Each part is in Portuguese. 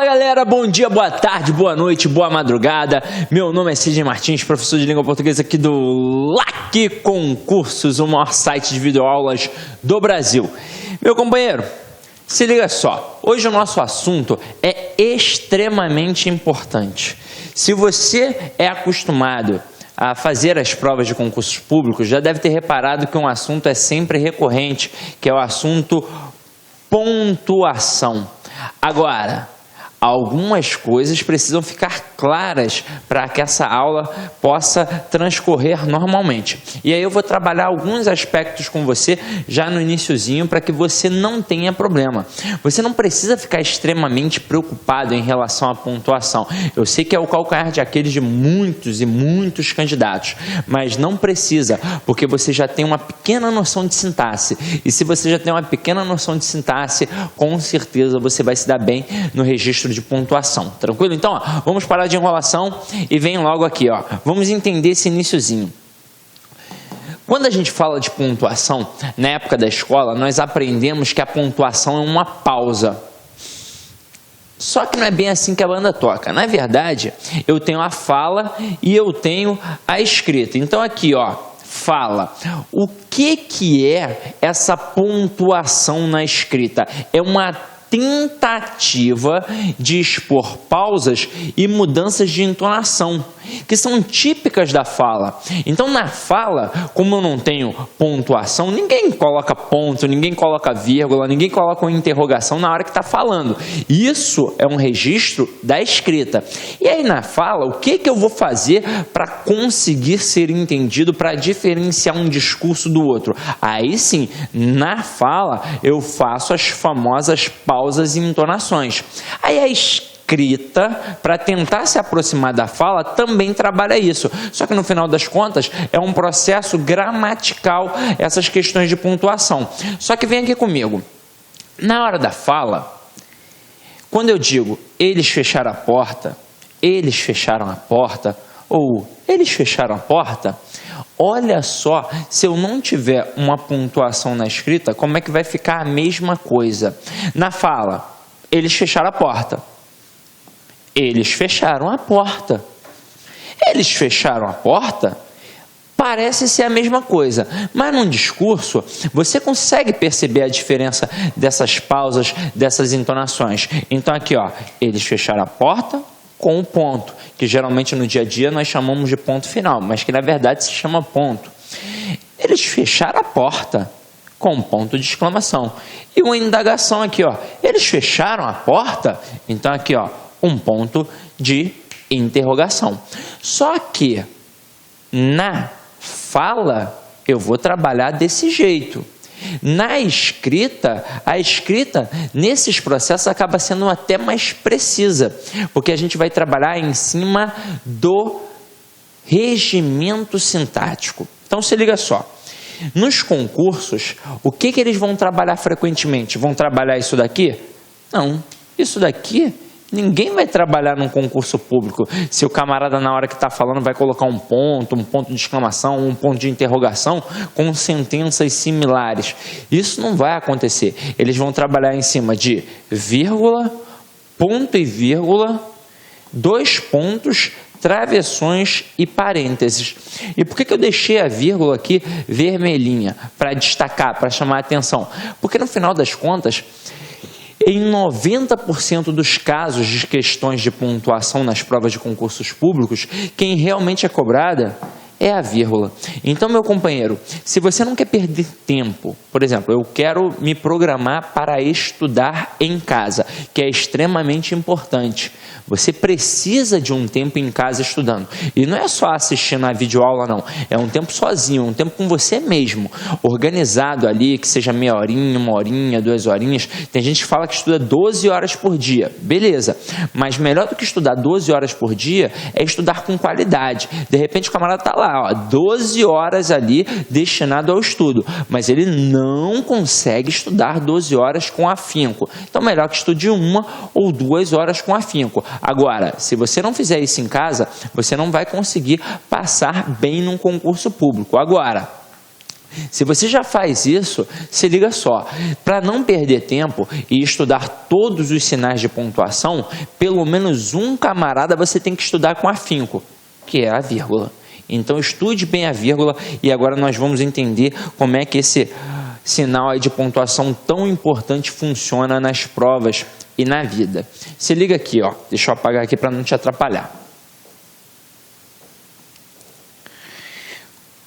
Fala galera, bom dia, boa tarde, boa noite, boa madrugada. Meu nome é Sidney Martins, professor de língua portuguesa aqui do LAC Concursos, o maior site de videoaulas do Brasil. Meu companheiro, se liga só, hoje o nosso assunto é extremamente importante. Se você é acostumado a fazer as provas de concursos públicos, já deve ter reparado que um assunto é sempre recorrente, que é o assunto pontuação. Agora, algumas coisas precisam ficar claras para que essa aula possa transcorrer normalmente. E aí eu vou trabalhar alguns aspectos com você já no iniciozinho para que você não tenha problema. Você não precisa ficar extremamente preocupado em relação à pontuação. Eu sei que é o calcanhar de Aquiles de muitos e muitos candidatos, mas não precisa, porque você já tem uma pequena noção de sintaxe. E se você já tem uma pequena noção de sintaxe, com certeza você vai se dar bem no registro de pontuação. Tranquilo? Então, ó, vamos parar de enrolação e vem logo aqui, ó. Vamos entender esse iniciozinho. Quando a gente fala de pontuação, na época da escola, nós aprendemos que a pontuação é uma pausa. Só que não é bem assim que a banda toca. Na verdade, eu tenho a fala e eu tenho a escrita. Então aqui, ó, fala. O que é essa pontuação na escrita? É uma tentativa de expor pausas e mudanças de entonação, que são típicas da fala. Então, na fala, como eu não tenho pontuação, ninguém coloca ponto, ninguém coloca vírgula, ninguém coloca uma interrogação na hora que está falando. Isso é um registro da escrita. E aí, na fala, o que eu vou fazer para conseguir ser entendido, para diferenciar um discurso do outro? Aí sim, na fala, eu faço as famosas pausas e entonações. Aí a escrita, para tentar se aproximar da fala, também trabalha isso. Só que no final das contas, é um processo gramatical, essas questões de pontuação. Só que vem aqui comigo. Na hora da fala, quando eu digo eles fecharam a porta, eles fecharam a porta, ou eles fecharam a porta, olha só, se eu não tiver uma pontuação na escrita, como é que vai ficar a mesma coisa? Na fala, eles fecharam a porta. Eles fecharam a porta. Eles fecharam a porta? Parece ser a mesma coisa, mas num discurso você consegue perceber a diferença dessas pausas, dessas entonações. Então aqui, ó, eles fecharam a porta com o ponto, que geralmente no dia a dia nós chamamos de ponto final, mas que na verdade se chama ponto. Eles fecharam a porta com ponto de exclamação. E uma indagação aqui, ó, eles fecharam a porta? Então aqui, ó, um ponto de interrogação. Só que na fala eu vou trabalhar desse jeito. Na escrita, a escrita nesses processos acaba sendo até mais precisa, porque a gente vai trabalhar em cima do regimento sintático. Então se liga só, nos concursos, o que eles vão trabalhar frequentemente? Vão trabalhar isso daqui? Não, isso daqui ninguém vai trabalhar num concurso público. Se o camarada na hora que está falando vai colocar um ponto de exclamação, um ponto de interrogação com sentenças similares. Isso não vai acontecer. Eles vão trabalhar em cima de vírgula, ponto e vírgula, dois pontos, travessões e parênteses. E por que eu deixei a vírgula aqui vermelhinha? Para destacar, para chamar a atenção. Porque no final das contas, em 90% dos casos de questões de pontuação nas provas de concursos públicos, quem realmente é cobrada é a vírgula. Então, meu companheiro, se você não quer perder tempo, por exemplo, eu quero me programar para estudar em casa, que é extremamente importante. Você precisa de um tempo em casa estudando. E não é só assistindo a videoaula, não. É um tempo sozinho, um tempo com você mesmo. Organizado ali, que seja meia horinha, uma horinha, 2 horinhas. Tem gente que fala que estuda 12 horas por dia. Beleza. Mas melhor do que estudar 12 horas por dia é estudar com qualidade. De repente o camarada está lá, ó, 12 horas ali destinado ao estudo. Mas ele não consegue estudar 12 horas com afinco. Então melhor que estude 1 ou 2 horas com afinco. Agora, se você não fizer isso em casa, você não vai conseguir passar bem num concurso público. Agora, Se você já faz isso, se liga só, para não perder tempo e estudar todos os sinais de pontuação, pelo menos um camarada você tem que estudar com afinco, que é a vírgula. Então estude bem a vírgula e agora nós vamos entender como é que esse sinal aí de pontuação tão importante funciona nas provas e na vida. Se liga aqui, ó. Deixa eu apagar aqui para não te atrapalhar.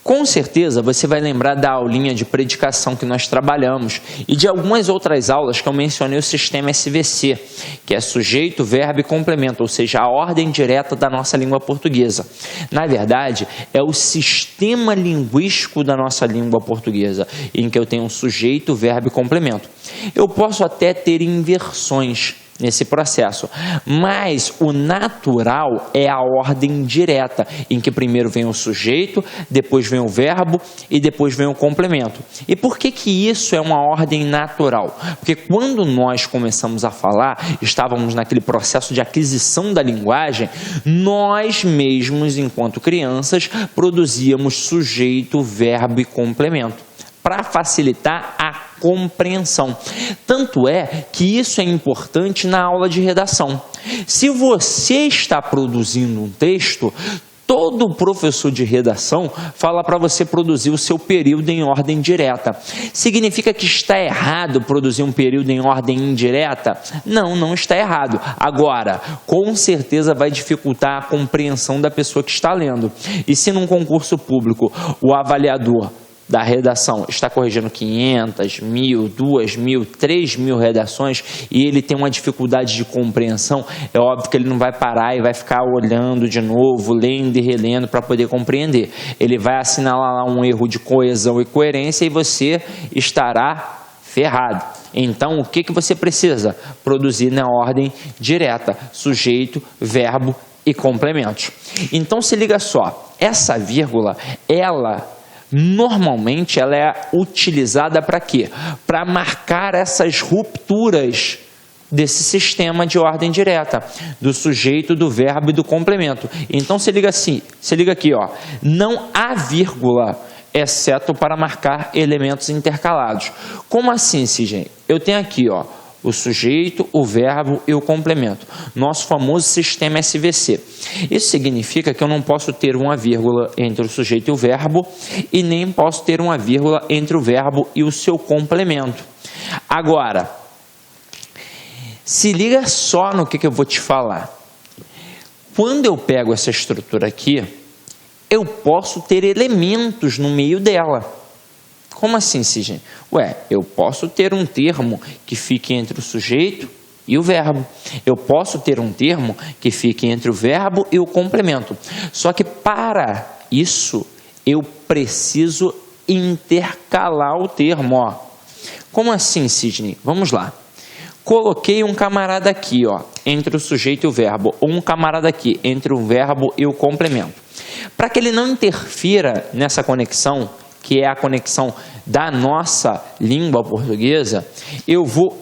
Com certeza você vai lembrar da aulinha de predicação que nós trabalhamos e de algumas outras aulas que eu mencionei o sistema SVC, que é sujeito, verbo e complemento, ou seja, a ordem direta da nossa língua portuguesa. Na verdade, é o sistema linguístico da nossa língua portuguesa, em que eu tenho um sujeito, verbo e complemento. Eu posso até ter inversões nesse processo, mas o natural é a ordem direta, em que primeiro vem o sujeito, depois vem o verbo e depois vem o complemento. E por que isso é uma ordem natural? Porque quando nós começamos a falar, estávamos naquele processo de aquisição da linguagem, nós mesmos, enquanto crianças, produzíamos sujeito, verbo e complemento, para facilitar a compreensão. Tanto é que isso é importante na aula de redação. Se você está produzindo um texto, todo professor de redação fala para você produzir o seu período em ordem direta. Significa que está errado produzir um período em ordem indireta? Não, não está errado. Agora, com certeza vai dificultar a compreensão da pessoa que está lendo. E se num concurso público o avaliador da redação está corrigindo 500, 1.000, 2.000, 3.000 redações e ele tem uma dificuldade de compreensão, é óbvio que ele não vai parar e vai ficar olhando de novo, lendo e relendo para poder compreender. Ele vai assinalar lá um erro de coesão e coerência e você estará ferrado. Então, o que você precisa? Produzir na ordem direta, sujeito, verbo e complementos. Então, se liga só, essa vírgula, normalmente ela é utilizada para quê? Para marcar essas rupturas desse sistema de ordem direta, do sujeito, do verbo e do complemento. Então se liga aqui, ó. Não há vírgula, exceto para marcar elementos intercalados. Como assim, Sidney? Eu tenho aqui, ó, o sujeito, o verbo e o complemento. Nosso famoso sistema SVC. Isso significa que eu não posso ter uma vírgula entre o sujeito e o verbo e nem posso ter uma vírgula entre o verbo e o seu complemento. Agora, se liga só no que eu vou te falar. Quando eu pego essa estrutura aqui, eu posso ter elementos no meio dela. Como assim, Sidney? Eu posso ter um termo que fique entre o sujeito e o verbo. Eu posso ter um termo que fique entre o verbo e o complemento. Só que para isso, eu preciso intercalar o termo. Ó. Como assim, Sidney? Vamos lá. Coloquei um camarada aqui, ó, entre o sujeito e o verbo, ou um camarada aqui, entre o verbo e o complemento. Para que ele não interfira nessa conexão, que é a conexão da nossa língua portuguesa, eu vou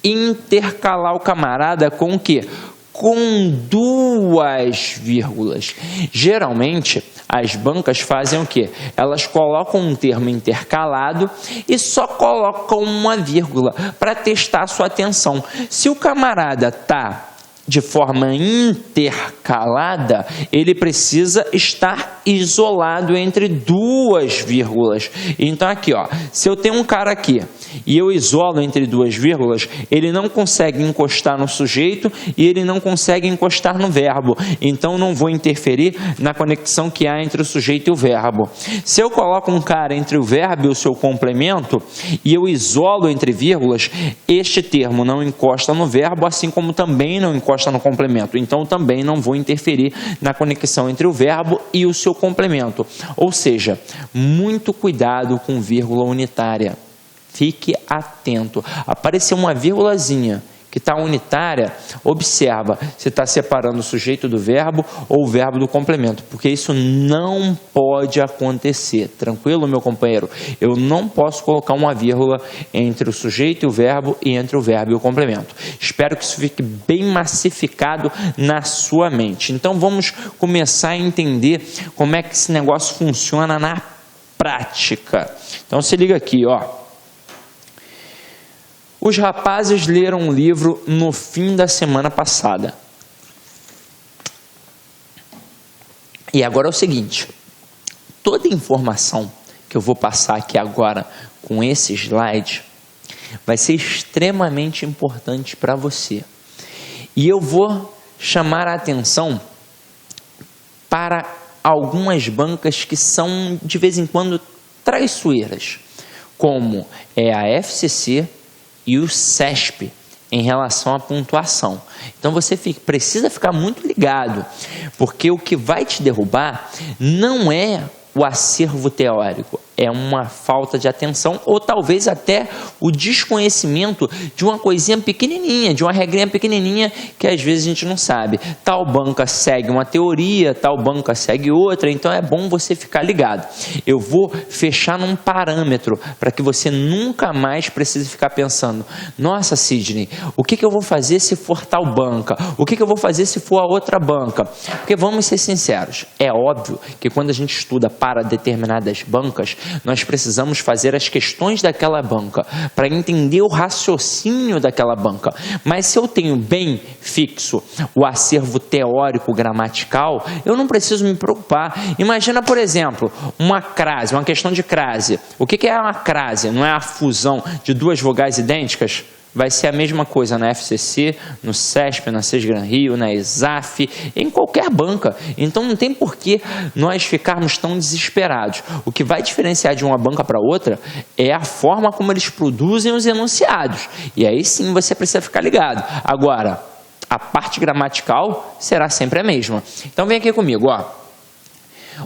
intercalar o camarada com o quê? Com duas vírgulas. Geralmente, as bancas fazem o quê? Elas colocam um termo intercalado e só colocam uma vírgula para testar a sua atenção. Se o camarada está de forma intercalada, ele precisa estar isolado entre duas vírgulas. Então aqui, ó, se eu tenho um cara aqui e eu isolo entre duas vírgulas, ele não consegue encostar no sujeito e ele não consegue encostar no verbo. Então não vou interferir na conexão que há entre o sujeito e o verbo. Se eu coloco um cara entre o verbo e o seu complemento e eu isolo entre vírgulas, este termo não encosta no verbo, assim como também não encosta no complemento. Então também não vou interferir na conexão entre o verbo e o seu complemento. Ou seja, muito cuidado com vírgula unitária. Fique atento. Apareceu uma vírgulazinha que está unitária, observa se está separando o sujeito do verbo ou o verbo do complemento, porque isso não pode acontecer. Tranquilo, meu companheiro? Eu não posso colocar uma vírgula entre o sujeito e o verbo e entre o verbo e o complemento. Espero que isso fique bem massificado na sua mente. Então vamos começar a entender como é que esse negócio funciona na prática. Então se liga aqui, ó. Os rapazes leram um livro no fim da semana passada. E agora é o seguinte, toda informação que eu vou passar aqui agora com esse slide vai ser extremamente importante para você. E eu vou chamar a atenção para algumas bancas que são, de vez em quando, traiçoeiras, como é a FCC e o CESP, em relação à pontuação. Então você precisa ficar muito ligado, porque o que vai te derrubar não é o acervo teórico, é uma falta de atenção ou talvez até o desconhecimento de uma coisinha pequenininha, de uma regrinha pequenininha que às vezes a gente não sabe. Tal banca segue uma teoria, tal banca segue outra, então é bom você ficar ligado. Eu vou fechar num parâmetro para que você nunca mais precise ficar pensando, nossa Sidney, o que eu vou fazer se for tal banca? O que eu vou fazer se for a outra banca? Porque vamos ser sinceros, é óbvio que quando a gente estuda para determinadas bancas, nós precisamos fazer as questões daquela banca para entender o raciocínio daquela banca. Mas se eu tenho bem fixo o acervo teórico gramatical, eu não preciso me preocupar. Imagina, por exemplo, uma crase, uma questão de crase. O que é uma crase? Não é a fusão de duas vogais idênticas? Vai ser a mesma coisa na FCC, no CESP, na Sesgran Rio, na ESAF, em qualquer banca. Então não tem por que nós ficarmos tão desesperados. O que vai diferenciar de uma banca para outra é a forma como eles produzem os enunciados. E aí sim você precisa ficar ligado. Agora, a parte gramatical será sempre a mesma. Então vem aqui comigo, ó.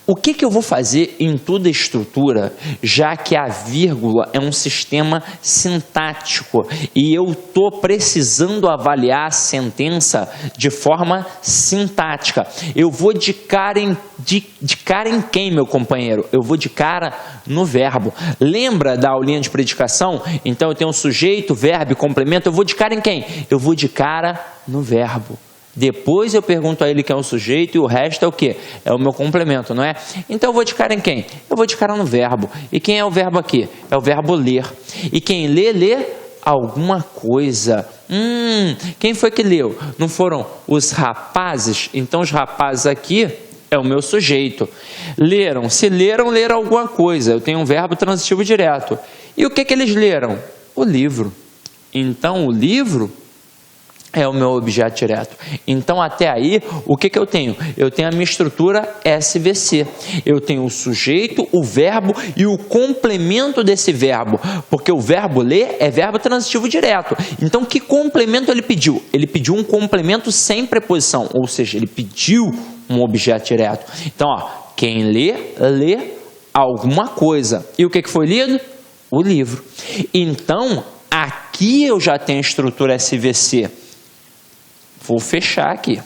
O que eu vou fazer em toda a estrutura, já que a vírgula é um sistema sintático e eu estou precisando avaliar a sentença de forma sintática? Eu vou de cara em quem, meu companheiro? Eu vou de cara no verbo. Lembra da aulinha de predicação? Então eu tenho um sujeito, verbo e complemento. Eu vou de cara em quem? Eu vou de cara no verbo. Depois eu pergunto a ele quem é o sujeito e o resto é o quê? É o meu complemento, não é? Então eu vou de cara em quem? Eu vou de cara no verbo. E quem é o verbo aqui? É o verbo ler. E quem lê alguma coisa. Quem foi que leu? Não foram os rapazes? Então os rapazes aqui é o meu sujeito. Leram. Se leram alguma coisa. Eu tenho um verbo transitivo direto. E o que eles leram? O livro. Então o livro é o meu objeto direto. Então, até aí, o que eu tenho? Eu tenho a minha estrutura SVC. Eu tenho o sujeito, o verbo e o complemento desse verbo. Porque o verbo ler é verbo transitivo direto. Então, que complemento ele pediu? Ele pediu um complemento sem preposição. Ou seja, ele pediu um objeto direto. Então, ó, quem lê alguma coisa. E o que foi lido? O livro. Então, aqui eu já tenho a estrutura SVC. Vou fechar aqui.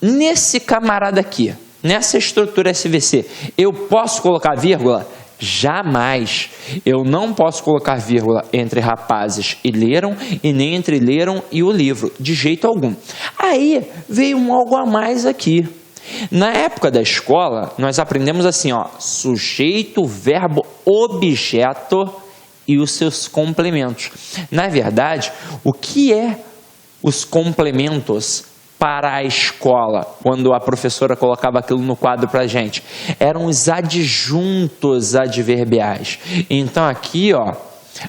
Nesse camarada aqui, nessa estrutura SVC, eu posso colocar vírgula? Jamais. Eu não posso colocar vírgula entre rapazes e leram, e nem entre leram e o livro, de jeito algum. Aí veio algo a mais aqui. Na época da escola, nós aprendemos assim, ó, sujeito, verbo, objeto e os seus complementos. Na verdade, o que é os complementos para a escola, quando a professora colocava aquilo no quadro para a gente? Eram os adjuntos adverbiais. Então aqui, ó,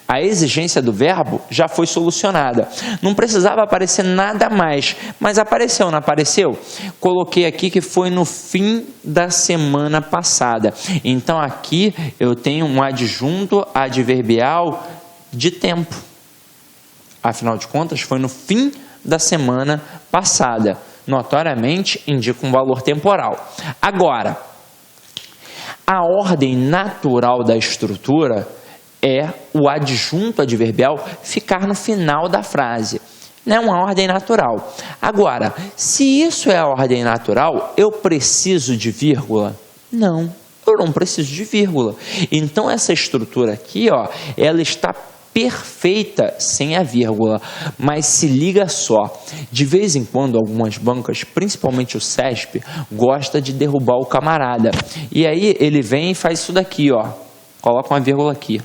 a exigência do verbo já foi solucionada. Não precisava aparecer nada mais, mas apareceu, não apareceu? Coloquei aqui que foi no fim da semana passada. Então aqui eu tenho um adjunto adverbial de tempo. Afinal de contas, foi no fim da semana passada. Notoriamente indica um valor temporal. Agora, a ordem natural da estrutura é o adjunto adverbial ficar no final da frase. Não é uma ordem natural. Agora, se isso é a ordem natural, eu preciso de vírgula? Não, eu não preciso de vírgula. Então, essa estrutura aqui, ó, ela está perfeita sem a vírgula, mas se liga só, de vez em quando algumas bancas, principalmente o CESP, gosta de derrubar o camarada, e aí ele vem e faz isso daqui, ó, coloca uma vírgula aqui,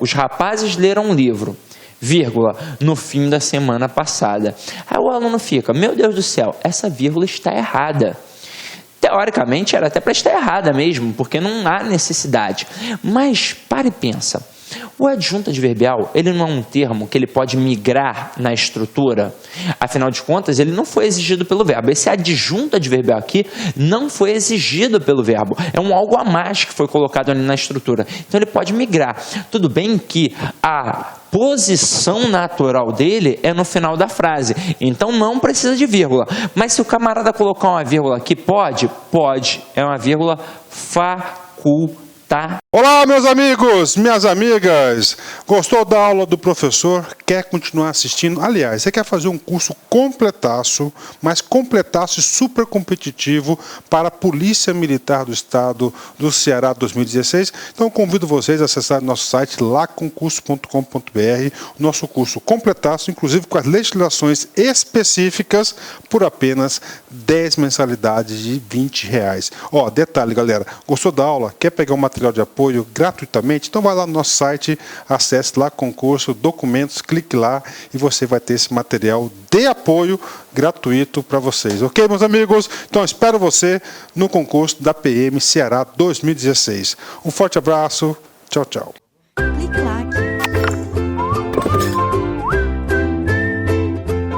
os rapazes leram um livro, vírgula, no fim da semana passada. Aí o aluno fica, meu Deus do céu, essa vírgula está errada. Teoricamente era até para estar errada mesmo, porque não há necessidade. Mas para e pensa, o adjunto adverbial, ele não é um termo que ele pode migrar na estrutura? Afinal de contas, ele não foi exigido pelo verbo. Esse adjunto adverbial aqui não foi exigido pelo verbo. É um algo a mais que foi colocado ali na estrutura. Então ele pode migrar. Tudo bem que a posição natural dele é no final da frase, então não precisa de vírgula. Mas se o camarada colocar uma vírgula aqui, pode? Pode. É uma vírgula facultativa. Olá, meus amigos, minhas amigas. Gostou da aula do professor? Quer continuar assistindo? Aliás, você quer fazer um curso completaço, mas completaço e super competitivo para a Polícia Militar do Estado do Ceará 2016? Então, eu convido vocês a acessar nosso site laconcurso.com.br, nosso curso completaço, inclusive com as legislações específicas, por apenas 10 mensalidades de R$20. Ó, detalhe, galera, gostou da aula? Quer pegar um material de apoio gratuitamente? Então vai lá no nosso site, acesse lá concurso, documentos, clique lá e você vai ter esse material de apoio gratuito para vocês, ok, meus amigos? Então espero você no concurso da PM Ceará 2016. Um forte abraço, tchau, tchau.